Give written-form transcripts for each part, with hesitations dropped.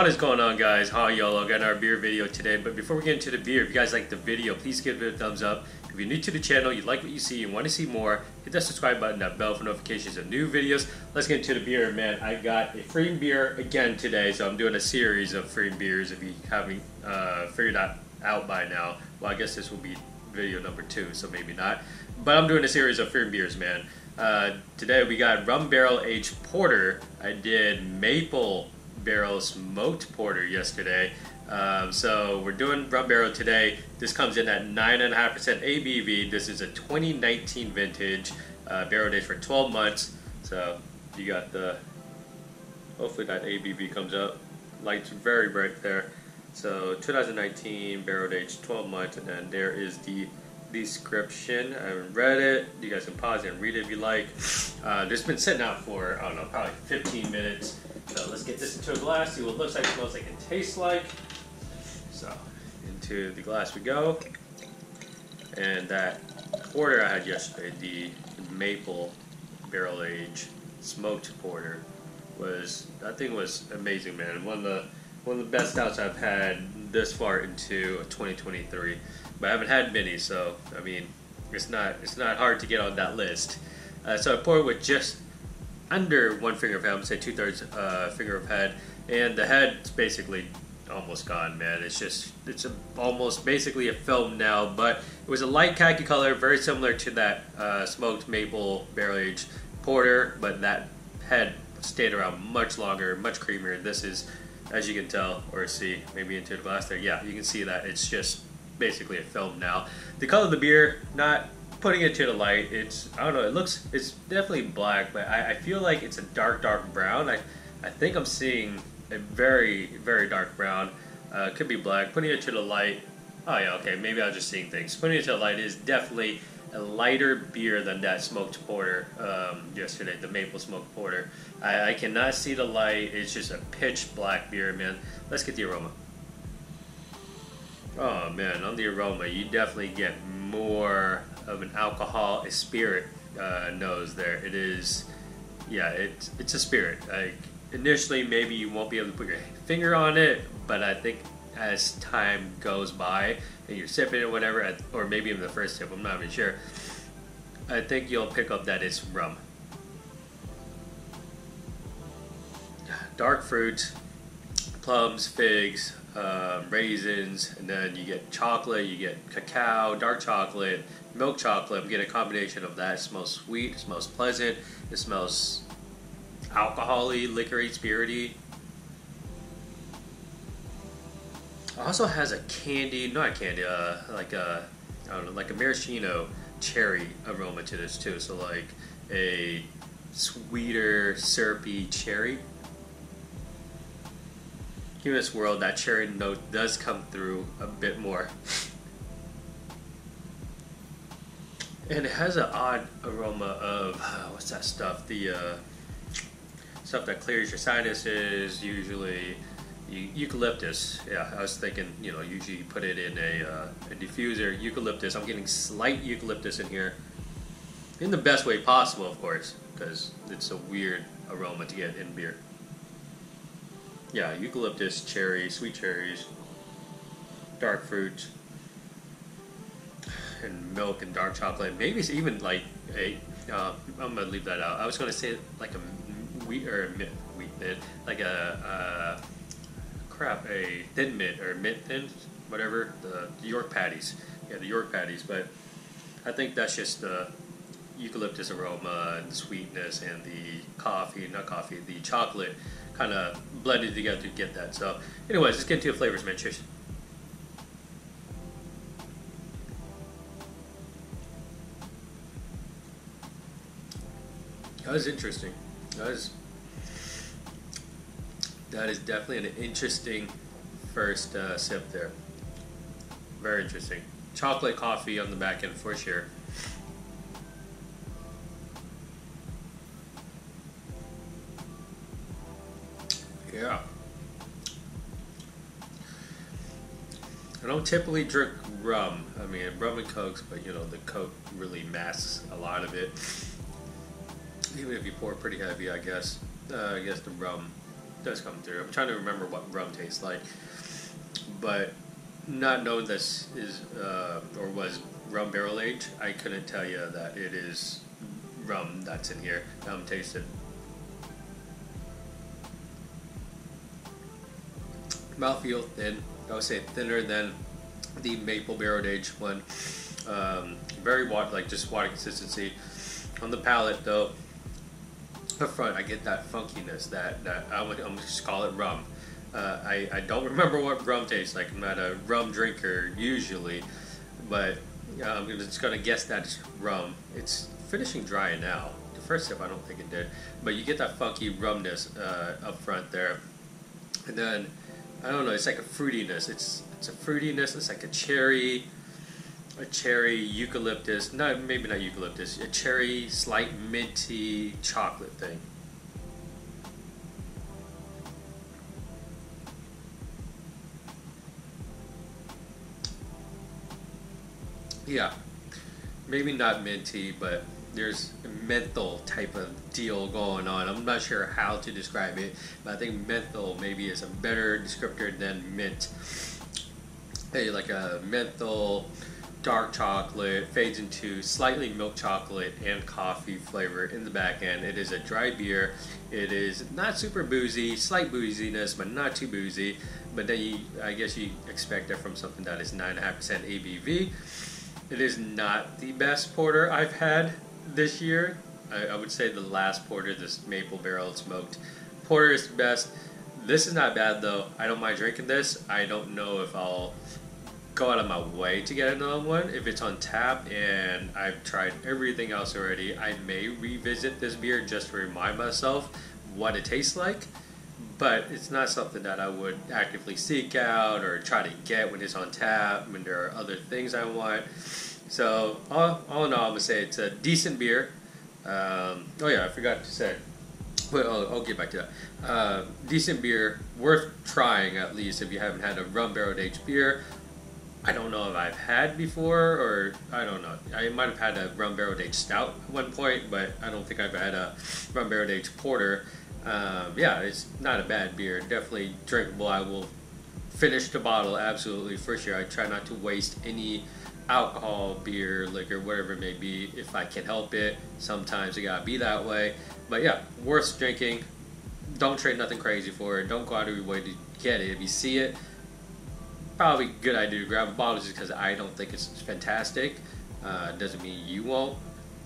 What is going on, guys? How y'all? Got our beer video today, but before we get into the beer, if you guys like the video, please give it a thumbs up. If you're new to the channel, you like what you see, and want to see more, hit that subscribe button, that bell for notifications of new videos. Let's get into the beer, man. I got a Pfriem beer again today, so I'm doing a series of Pfriem beers. If you haven't figured that out by now, well, I guess this will be video number 2, so maybe not. But I'm doing a series of Pfriem beers, man. Today we got rum barrel aged porter. I did maple barrel smoked porter yesterday. So we're doing rum barrel today. This comes in at 9.5% ABV. This is a 2019 vintage, barrel aged for 12 months. So you got the, hopefully that ABV comes up. Lights very bright there. So 2019 barrel aged 12 months, and then there is the description. I haven't read it. You guys can pause it and read it if you like. This has been sitting out for, I don't know, probably 15 minutes. So let's get this into a glass, see what it looks like, smells like, and tastes like. So into the glass we go. And that porter I had yesterday, the maple barrel aged smoked porter, was, that thing was amazing, man. One of the best stouts I've had this far into 2023. But I haven't had many, so I mean, it's not hard to get on that list. So I poured with just under 1 finger of head. I'm gonna say 2/3 finger of head, and the head's basically almost gone, man. It's almost basically a film now, but it was a light khaki color, very similar to that smoked maple barrel aged porter, but that head stayed around much longer, much creamier. This is, as you can tell or see, maybe into the glass there. Yeah, you can see that it's just basically a film now. The color of the beer, not putting it to the light, it's, I don't know, it's definitely black, but I feel like it's a dark brown. I think I'm seeing a very dark brown. Could be black. Putting it to the light, oh yeah, okay, maybe I was just seeing things. Putting it to the light is definitely a lighter beer than that smoked porter yesterday, the maple smoked porter. I cannot see the light. It's just a pitch black beer, man. Let's get the aroma. Oh man, on the aroma, you definitely get more of an alcohol, a spirit nose there. It is, yeah, it's a spirit. Like, initially, maybe you won't be able to put your finger on it, but I think as time goes by and you're sipping it or whatever, or maybe even the first sip, I'm not even sure, I think you'll pick up that it's rum. Dark fruit, plums, figs, raisins, and then you get chocolate, you get cacao, dark chocolate, milk chocolate. You get a combination of that. It smells sweet, it smells pleasant, it smells alcohol-y, liquor-y, spirity. It also has a candy, not candy, like a, I don't know, like a maraschino cherry aroma to this too. So like a sweeter, syrupy cherry. In this world, that cherry note does come through a bit more. And it has an odd aroma of, what's that stuff? The stuff that clears your sinuses, usually eucalyptus. Yeah, I was thinking, you know, usually you put it in a diffuser. Eucalyptus. I'm getting slight eucalyptus in here. In the best way possible, of course, because it's a weird aroma to get in beer. Yeah, eucalyptus, cherry, sweet cherries, dark fruit, and milk and dark chocolate. Maybe it's even like a, I'm gonna leave that out. I was gonna say like a wheat mint, like a thin mint or mint thin, whatever, the York patties. Yeah, the York patties, but I think that's just the eucalyptus aroma and the sweetness and the chocolate kind of blended together to get that. So anyways, let's get into the flavors, man. Cheers. That was interesting. That is definitely an interesting first sip there. Very interesting. Chocolate coffee on the back end for sure. Yeah. I don't typically drink rum. I mean, rum and cokes, but you know, the coke really masks a lot of it. Even if you pour pretty heavy, I guess the rum does come through. I'm trying to remember what rum tastes like, but not knowing this is or was rum barrel aged, I couldn't tell you that it is rum that's in here. Taste it. Mouthfeel thin. I would say thinner than the maple barrel aged one. Very water, like just water consistency. On the palate though, up front I get that funkiness that I'm just call it rum. I don't remember what rum tastes like. I'm not a rum drinker usually, but I'm just gonna guess that it's rum. It's finishing dry now. The first sip I don't think it did, but you get that funky rumness up front there, and then I don't know. It's like a fruitiness. It's a fruitiness. It's like a cherry eucalyptus. No, maybe not eucalyptus. A cherry, slight minty chocolate thing. Yeah, maybe not minty, but there's a menthol type of deal going on. I'm not sure how to describe it, but I think menthol maybe is a better descriptor than mint. Hey, like a menthol dark chocolate fades into slightly milk chocolate and coffee flavor in the back end. It is a dry beer. It is not super boozy, slight booziness, but not too boozy. But then I guess you expect it from something that is 9.5% ABV. It is not the best porter I've had this year. I would say the last porter, this maple barrel smoked porter, is the best. This is not bad though. I don't mind drinking this. I don't know if I'll go out of my way to get another one. If it's on tap and I've tried everything else already, I may revisit this beer just to remind myself what it tastes like. But it's not something that I would actively seek out or try to get when it's on tap, when there are other things I want. So all in all, I'm going to say it's a decent beer. Oh yeah, I forgot to say. Well, I'll get back to that. Decent beer, worth trying at least if you haven't had a rum barrel aged beer. I don't know if I've had before, or I don't know. I might have had a rum barrel aged stout at one point, but I don't think I've had a rum barrel aged porter. Yeah, it's not a bad beer. Definitely drinkable. I will finish the bottle absolutely for sure. I try not to waste any alcohol, beer, liquor, whatever it may be, if I can help it. Sometimes it gotta be that way. But yeah, worth drinking. Don't trade nothing crazy for it. Don't go out of your way to get it. If you see it, probably a good idea to grab a bottle just because I don't think it's fantastic. Doesn't mean you won't.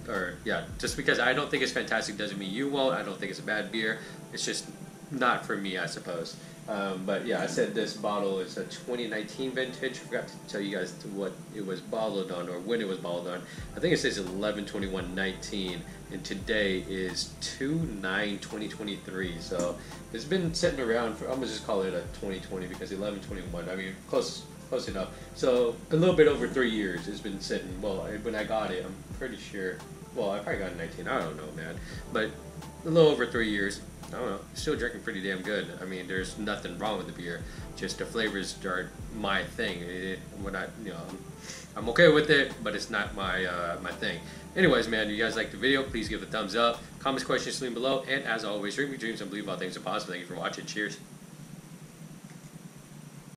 Or yeah, just because I don't think it's fantastic doesn't mean you won't. I don't think it's a bad beer. It's just not for me, I suppose. But yeah, I said this bottle is a 2019 vintage. I forgot to tell you guys what it was bottled on or when it was bottled on. I think it says 11/21/19, and today is 2/9/2023. So it's been sitting around for, I'm gonna just call it a 2020 because 11/21. I mean, close enough. So a little bit over 3 years it's been sitting. Well, when I got it, I'm pretty sure. Well, I probably got it in 19. I don't know, man. But a little over 3 years. I don't know. Still drinking pretty damn good. I mean, there's nothing wrong with the beer. Just the flavors are my thing. I'm okay with it, but it's not my my thing. Anyways, man, you guys like the video? Please give it a thumbs up. Comments, questions, leave below. And as always, dream your dreams and believe all things are possible. Thank you for watching. Cheers.